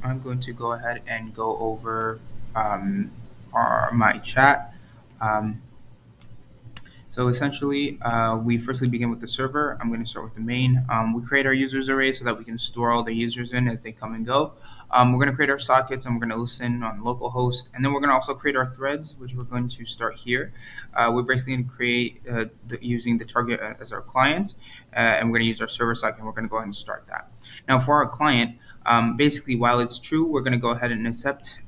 I'm going to go ahead and go over my chat. Um, so essentially, we firstly begin with the server. I'm going to start with the main. We create our users array so that we can store all the users in as they come and go. We're going to create our sockets and we're going to listen on localhost. And then we're going to also create our threads, which we're going to start here. We're basically going to create using the target as our client. And we're going to use our server socket and we're going to go ahead and start that. Now for our client, basically, while it's true, we're going to go ahead and accept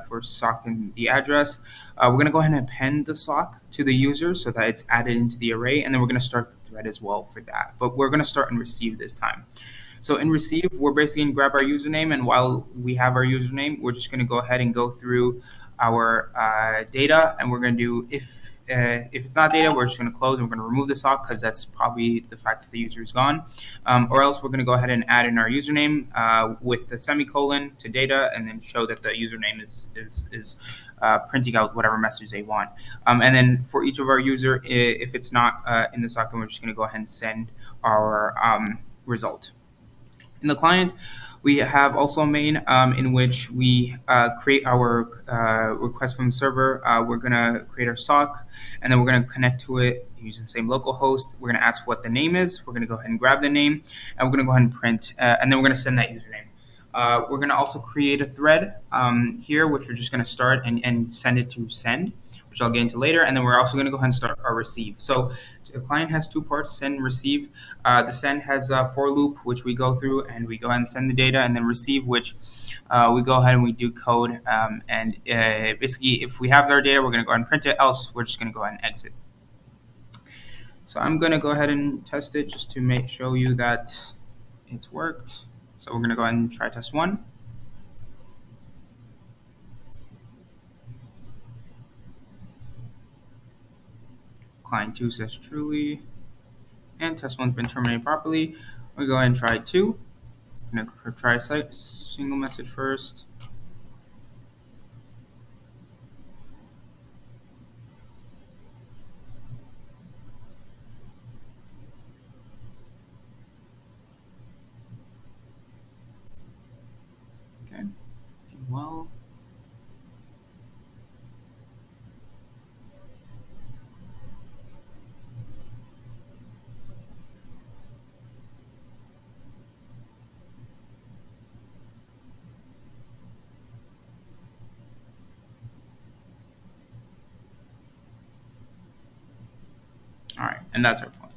for sock and the address. We're going to go ahead and append the sock to the user so that it's added into the array, and then we're going to start the thread as well for that. But we're going to start in receive this time. So in receive, we're basically going to grab our username, and while we have our username, we're just going to go ahead and go through our data, and we're going to do if it's not data, we're just going to close and we're going to remove the sock because that's probably the fact that the user is gone. Or else we're going to go ahead and add in our username with the semicolon to data and then show that the username is printing out whatever message they want. And then for each of our user, if it's not in the sock, then we're just going to go ahead and send our result. In the client, we have also a main in which we create our request from the server. We're going to create our sock, and then we're going to connect to it using the same local host. We're going to ask what the name is. We're going to go ahead and grab the name, and we're going to go ahead and print, and then we're going to send that username. We're going to also create a thread here, which we're just going to start and send it to send, which I'll get into later. And then we're also going to go ahead and start our receive. So the client has two parts, send and receive. The send has a for loop, which we go through and we go ahead and send the data, and then receive, which we go ahead and we do code. And basically, if we have their data, we're going to go ahead and print it. Else, we're just going to go ahead and exit. So I'm going to go ahead and test it just to show you that it's worked. So we're going to go ahead and try test 1. Client 2 says truly. And test 1's been terminated properly. We'll go ahead and try 2. I'm going to try a single message first. Okay. Well. All right, and that's our point.